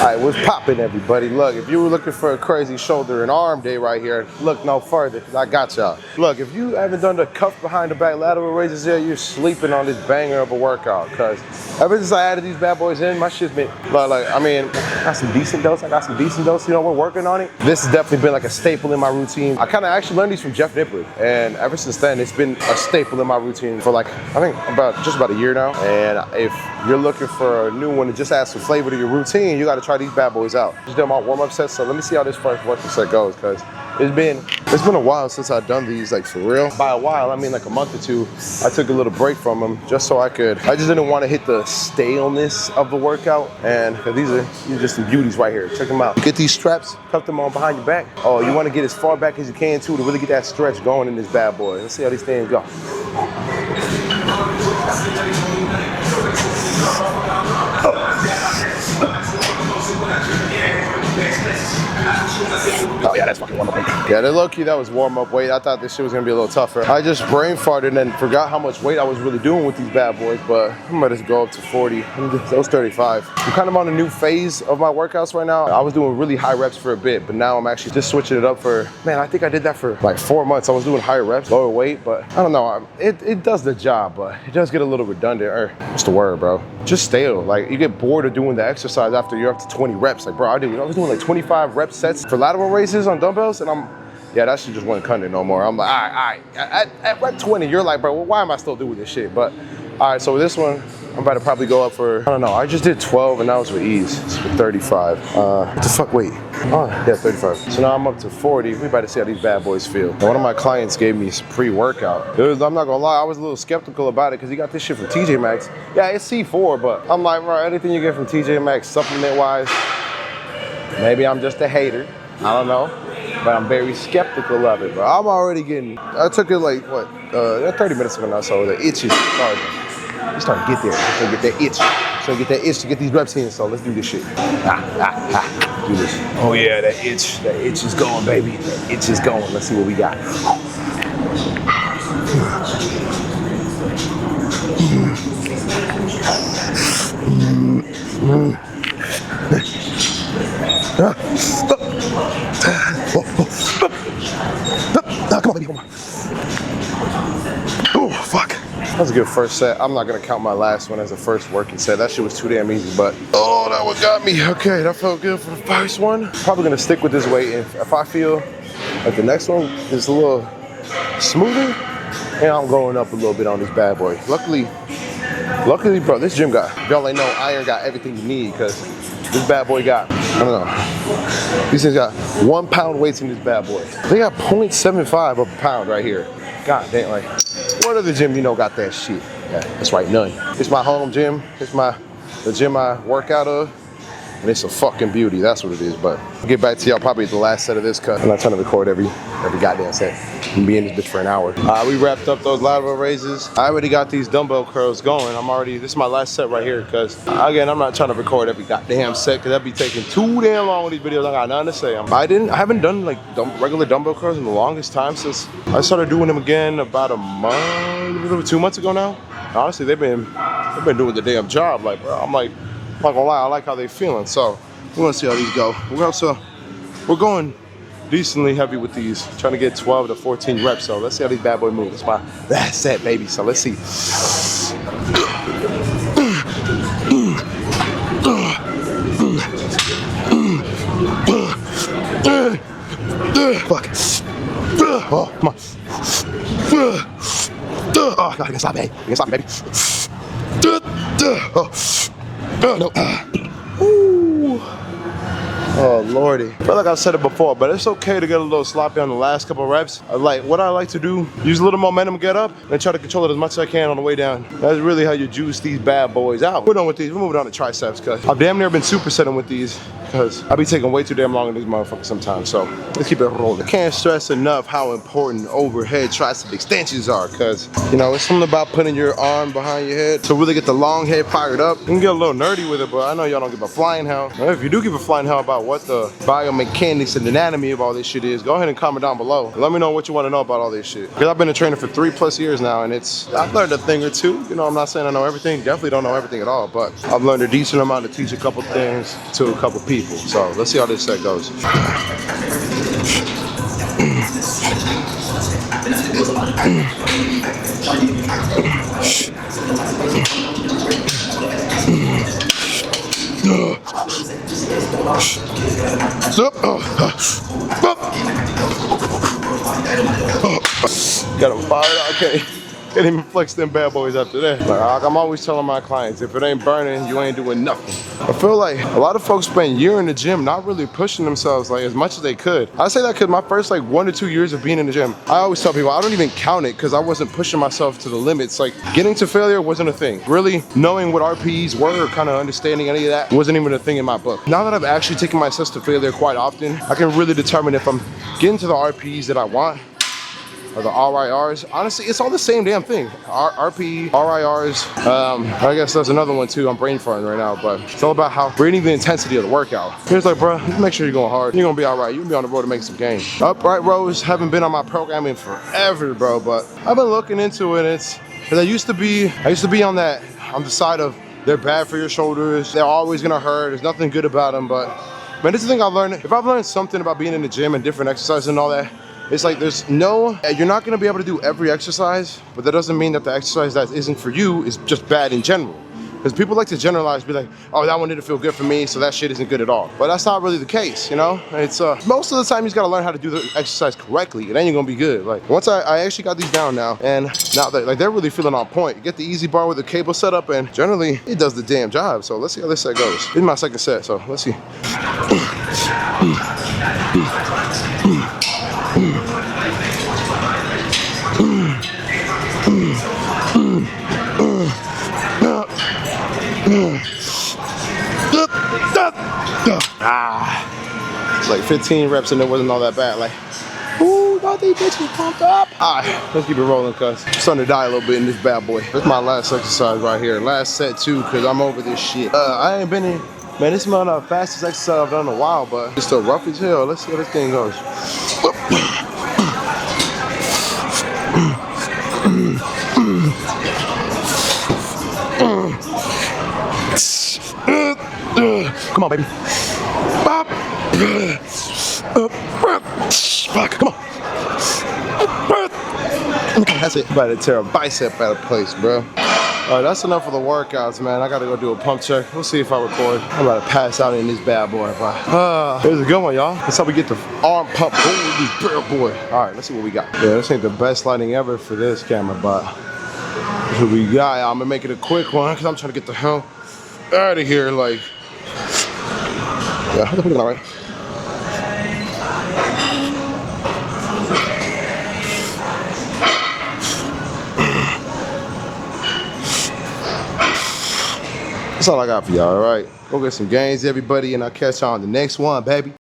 Alright, what's poppin', everybody? Look, if you were looking for a crazy shoulder and arm day right here, look no further, because I got y'all. Look, if you haven't done the cuff behind the back lateral raises yet, you're sleeping on this banger of a workout, because ever since I added these bad boys in, my shit's been, I mean, I got some decent dose, you know, we're working on it. This has definitely been like a staple in my routine. I kind of actually learned these from Jeff Nippert, and ever since then, it's been a staple in my routine for like, I think just about a year now. And if you're looking for a new one to just add some flavor to your routine, you got to try these bad boys out. Just did my warm-up sets, so let me see how this first working set goes, because it's been a while since I've done these, like, for real. By a while, I mean like a month or two. I took a little break from them just so I just didn't want to hit the staleness of the workout. And these are just some beauties right here. Check them out. Get these straps, cuff them on behind your back. Oh, you want to get as far back as you can too to really get that stretch going in this bad boy. Let's see how these things go. Oh yeah, that's fucking warm-up weight. Yeah, they're low-key, that was warm-up weight. I thought this shit was gonna be a little tougher. I just brain farted and forgot how much weight I was really doing with these bad boys, but I'm gonna just go up to 40. Those 35. I'm kind of on a new phase of my workouts right now. I was doing really high reps for a bit, but now I'm actually just switching it up for, man, I think I did that for like 4 months. I was doing higher reps, lower weight, but I don't know. It does the job, but it does get a little redundant, or what's the word, bro? Just stale. Like, you get bored of doing the exercise after you're up to 20 reps. Like, bro, I was doing like 25 rep sets for lateral raises on dumbbells, and yeah, that shit just wasn't cutting it no more. I'm like, all right. At rep 20, you're like, bro, well, why am I still doing this shit? But all right, so with this one, I'm about to probably go up for, I don't know, I just did 12 and that was with ease. It's for 35. What the fuck, wait. Oh, yeah, 35. So now I'm up to 40. We about to see how these bad boys feel. Now, one of my clients gave me some pre-workout. I'm not gonna lie, I was a little skeptical about it because he got this shit from TJ Maxx. Yeah, it's C4, but I'm like, bro, anything you get from TJ Maxx supplement-wise, maybe I'm just a hater. I don't know, but I'm very skeptical of it, bro. I'm already getting, I took it like, what, 30 minutes ago now, so the itch is starting. It's starting to get there. It's starting to get that itch. So get that itch to get these reps in, so let's do this shit. Do this. Oh yeah, that itch is going, baby. That itch is going. Let's see what we got. Come on, baby, come on. Oh, fuck. That was a good first set. I'm not gonna count my last one as a first working set. That shit was too damn easy, but oh, that one got me. Okay, that felt good for the first one. Probably gonna stick with this weight. If I feel like the next one is a little smoother, and I'm going up a little bit on this bad boy. Luckily, bro, this gym got, y'all ain't know, iron got everything you need, because this bad boy got, I don't know, these things got 1 pound weights in this bad boy. They got 0.75 of a pound right here. God damn, like, what other gym you know got that shit? Yeah, that's right, none. It's my home gym. It's the gym I work out of. And it's a fucking beauty, that's what it is. But I'll get back to y'all probably at the last set of this cut. I'm not trying to record every goddamn set. I'm be in this bitch for an hour. We wrapped up those lateral raises. I already got these dumbbell curls going. This is my last set right here, because again, I'm not trying to record every goddamn set, because that'd be taking too damn long with these videos. I got nothing to say. I haven't done like regular dumbbell curls in the longest time since I started doing them again about a month, 2 months ago now. Honestly, they've been doing the damn job. Like, bro, I'm like, I'm not gonna lie, I like how they're feeling. So we're gonna see how these go. We're going decently heavy with these, trying to get 12 to 14 reps. So let's see how these bad boy move. It's my last set, baby. So let's see. Fuck. Oh, come on. Oh, God, I can stop, baby. I can stop, baby. Oh, no. Ooh. Oh, lordy. I feel like I've said it before, but it's okay to get a little sloppy on the last couple of reps. What I like to do, use a little momentum, get up, and try to control it as much as I can on the way down. That's really how you juice these bad boys out. We're done with these. We're moving on to triceps, because I've damn near been supersetting with these, because I be taking way too damn long in these motherfuckers sometimes. So let's keep it rolling. Can't stress enough how important overhead tricep extensions are, because, you know, it's something about putting your arm behind your head to really get the long head fired up. You can get a little nerdy with it, but I know y'all don't give a flying hell. Now, if you do give a flying hell about what the biomechanics and anatomy of all this shit is, go ahead and comment down below. Let me know what you want to know about all this shit. Because I've been a trainer for 3+ years now, and I've learned a thing or two. You know, I'm not saying I know everything. Definitely don't know everything at all, but I've learned a decent amount to teach a couple things to a couple people. people. So let's see how this set goes. Got him fired out. Okay. Can't even flex them bad boys after that. Like, I'm always telling my clients, if it ain't burning, you ain't doing nothing. I feel like a lot of folks spend a year in the gym not really pushing themselves like as much as they could. I say that because my first like 1 to 2 years of being in the gym, I always tell people I don't even count it because I wasn't pushing myself to the limits. Like getting to failure wasn't a thing. Really knowing what RPEs were or kind of understanding any of that wasn't even a thing in my book. Now that I've actually taken myself to failure quite often, I can really determine if I'm getting to the RPEs that I want or the RIRs. Honestly, it's all the same damn thing. RPE, RIRs, I guess there's another one too. I'm brain farting right now, but it's all about how reading the intensity of the workout. Here's like, bro, just make sure you're going hard. You're gonna be all right. You're gonna be on the road to make some gains. Upright rows haven't been on my programming forever, bro, but I've been looking into it. It's, cause I used to be on the side of they're bad for your shoulders. They're always gonna hurt. There's nothing good about them, but man, this is the thing I've learned. If I've learned something about being in the gym and different exercises and all that, it's like you're not gonna be able to do every exercise, but that doesn't mean that the exercise that isn't for you is just bad in general. Because people like to generalize, be like, oh, that one didn't feel good for me, so that shit isn't good at all. But that's not really the case, you know? It's most of the time you just gotta learn how to do the exercise correctly, and then you're gonna be good. Like once I actually got these down now, and now that like they're really feeling on point. You get the easy bar with the cable setup, and generally it does the damn job. So let's see how this set goes. This is my second set, so let's see. It's like 15 reps and it wasn't all that bad. Like, ooh, got these bitches pumped up. All right, let's keep it rolling, cuz I'm starting to die a little bit in this bad boy. That's my last exercise right here. Last set too, cuz I'm over this shit. I ain't been in, man, this is my fastest exercise I've done in a while, but it's still rough as hell. Let's see how this thing goes. Come on, baby. Fuck, come on. That's it. About to tear a bicep out of place, bro. All right, that's enough for the workouts, man. I gotta go do a pump check. We'll see if I record. I'm about to pass out in this bad boy. Here's a good one, y'all. That's how we get the arm pump going with this bad boy. All right, let's see what we got. Yeah, this ain't the best lighting ever for this camera, but that's what we got. I'm gonna make it a quick one because I'm trying to get the hell out of here. Like, yeah, I think we're all right. That's all I got for y'all, all right? Go get some gains, everybody, and I'll catch y'all on the next one, baby.